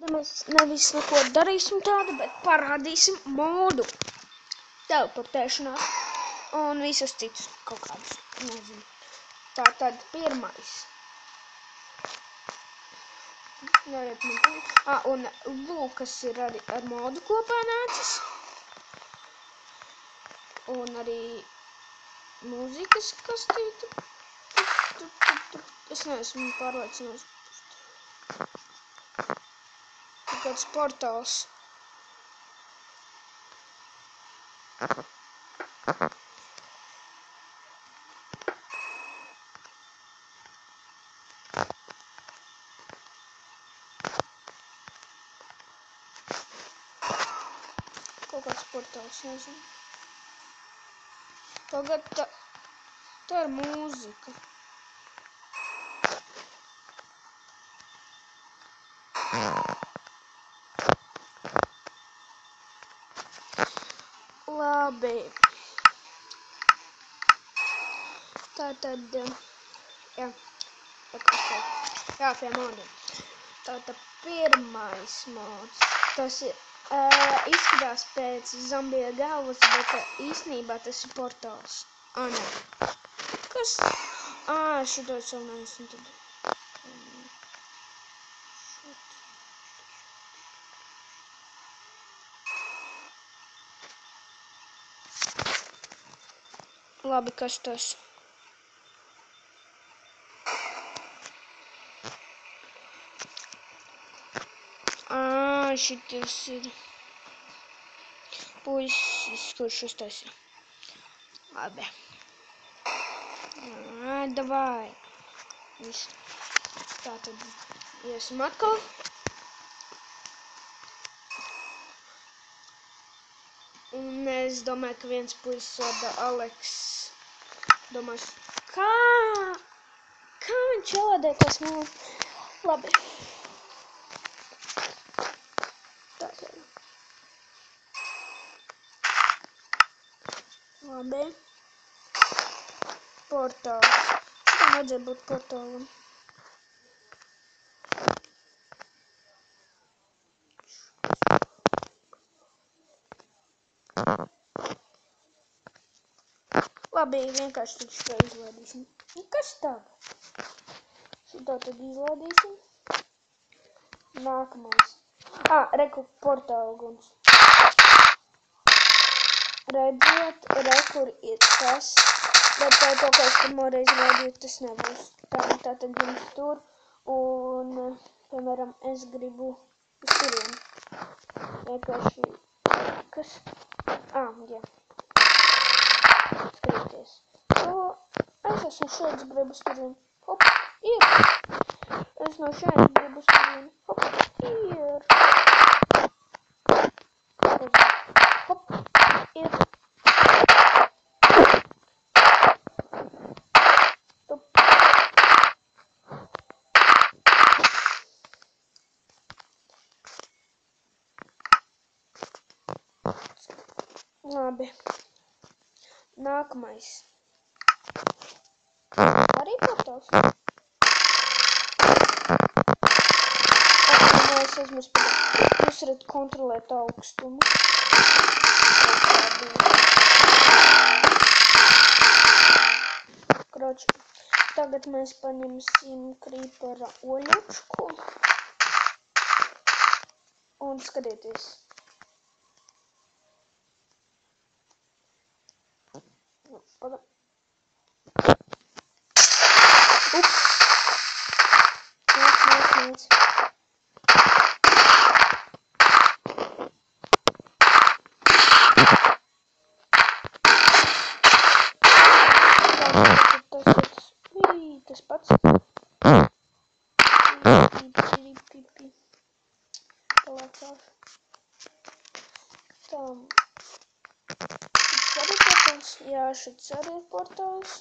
Mēs nevis neko darīsim tādu, bet parādīsim modu teleportēšanās un visus citus kaut kādus, nezinu. Tātad pirmais. Un lūk, kas ir arī ar modu kopā nācis. Un arī mūzikas kastīte. Es neesmu pārliecināts. Kāds portāls. Kaut kāds portāls, nezinu. Tagad tā ir mūzika. Labi. Tātad, jā, pie modiem. Tātad pirmais mods. Tas ir, izskatās pēc zombija galvas, bet īstenībā tas ir portāls. Nē. Kas? Šito es vēl neesmu tad. Labi, kas tas? Šitas ir puisis, kurš uztaisīja. Labi. Davai. Viss. Tātad iesim atkal. Un es domāju, ka viens puisis vada Aleks. Domāju, kā viņš ielādē tas mūs? Labi. Tātad. Labi. Portāls. Tam vajadzēja būt portālam. Labi, vienkārši tad šitā izlaidīsim. Kas tagad? Šitā tad izlaidīsim. Nākamais. Reku portāla guns. Redziet, kur ir tas. Bet tā to, ka es pirmo reizi laidīju, tas nebūs. Tātad jums tur. Un, piemēram, es gribu uz turieni. Vienkārši. Kas? Jā. Skatīties. Es esmu šeit, gribu uz turieni. Hop, ir. Es no šeit gribu uz turieni. Hop, ir. Hop, ir. Labi. Nākamais. Arī portāls. Es aizmirstu pateikt. Jūs varat kontrolēt augstumu. Kroči. Tagad mēs paņemsim krīpera oļučku. Un skatieties. Paga. Ups. Nec. Tas pats. Palēcās. Tam. Arī portāls. Jā, šits arī ir portāls.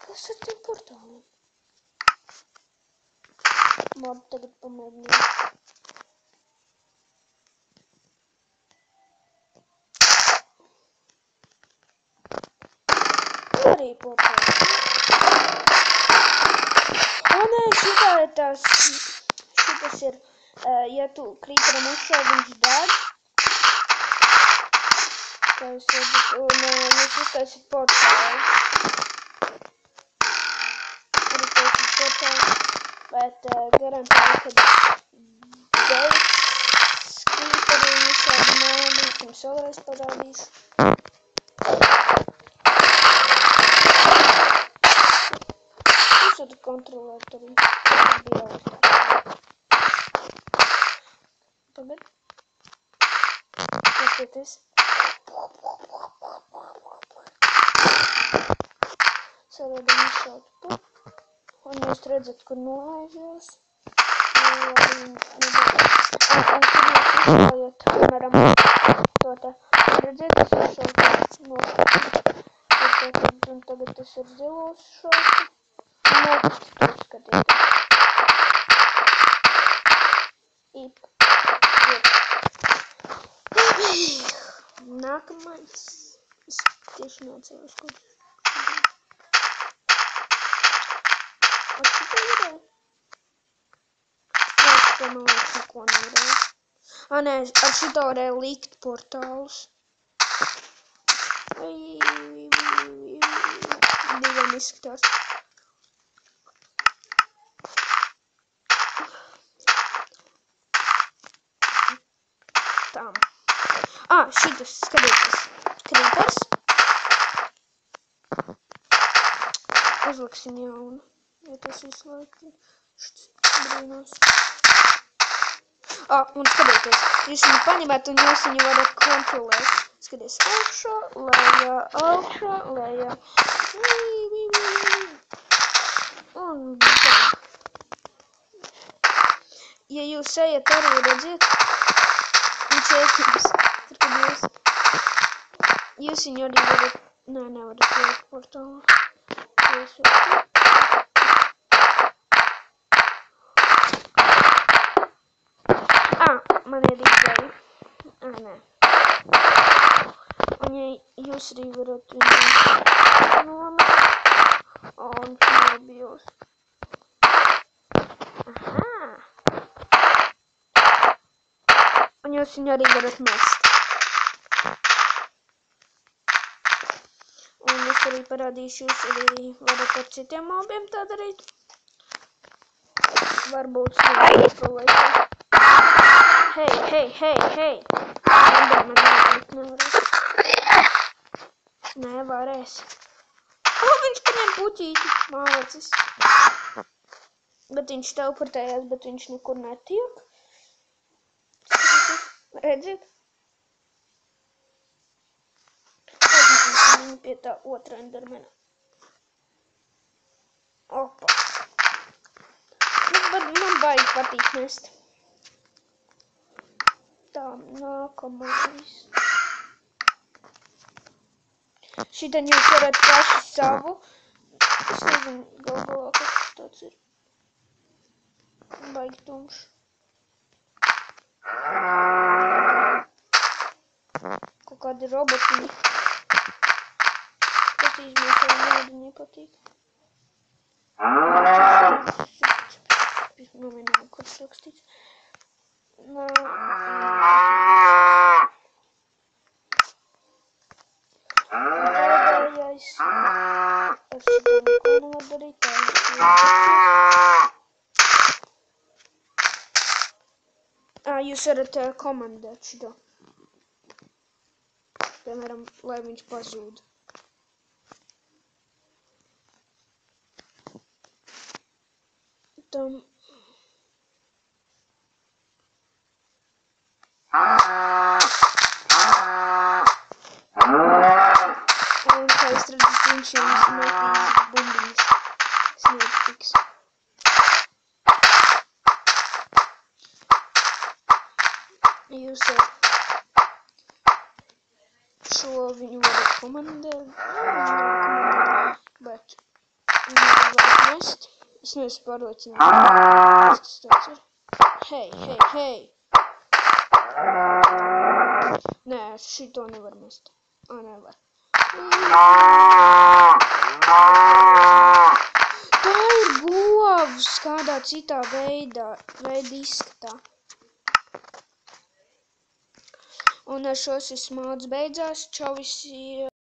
Kas ar tiem portāliem? Labi, tagad pamēģinām. Arī portāls. Nē, šitā ir tās. Šitas ir Ja tu krīteram uzšauj, viņš deg. Kā jūs redzat, un jūs uztaisat portālu. Bet garantēju, ka bez krīteriem visādi nav, jums vēlreiz parādīšu. Jūs varat kontrolēt arī. Tagad. Paskatieties. Sarādam izšaut tu. Un jūs redzat, kur nolaižos. Un kur jūs izšaujat, piemēram, to te. Redziet, es izšautu un tagad tas ir zilos šautu. Un nokusti tur skatieties. Nākamais. Es tieši neatceros, ko. Ar šito varēju? Jā, šito man liekas neko nevarēju. Nē, ar šito varēju likt portālus. Divam izskatās. Tam. Šitas, skatieties. Krīters. Uzliksim jaunu. Ja tas visu laiku šis brīnos. Un skatieties. Jūs viņu paņemat un jūs viņu varat kontrolēt. Skaties, augšā, lejā, augšā, lejā. Un tā. Ja jūs ejat arī, redziet, viņš iekļums. Tur, kad jūs viņu arī varat, nevarat liekt portālu. Jūs varat. Man ir ideja. Nē. Un ja jūs arī varat viņu nomest. Un nobijos. Un jūs viņu arī varat mest. Un es arī parādīšu, jūs arī varat ar citiem mobiem tā darīt. Varbūt nekontrolēt. Hei! Enderman nevarēs. Nē, varēs. Viņš paņem puķīti, mālacis. Bet viņš teleportējās, bet viņš nekur netiek. Redziet? Aizmēsim pie tā otra endermana. Opa. Bet man baigi patīk nest. Tā, nākamais. Šitan jūs varat paši savu. Es nezinu, galvā, kas tāds ir. Baigi tumšs. Kaut kādi robotiņi. Patīžmies, vai mēdi nepatīk. Nomināju, kur rakstīts. Pēdējais. Ar šito neko nevar darīt. Jūs varat komandēt šito. Piemēram, lai viņš pazūd. Tam. Un kā jūs redzat, viņš jums metīs bumbiņas sniegtiks. Jūs ar šo viņu varat komandēt, bet viņu varat mest. Es neesmu pārliecināts, kas tas tāds ir. Hei! Nē, šito nevar mest. Nevar. Tā ir govs kādā citā veidā izskatā. Un ar šo šis mods beidzās. Čau visi!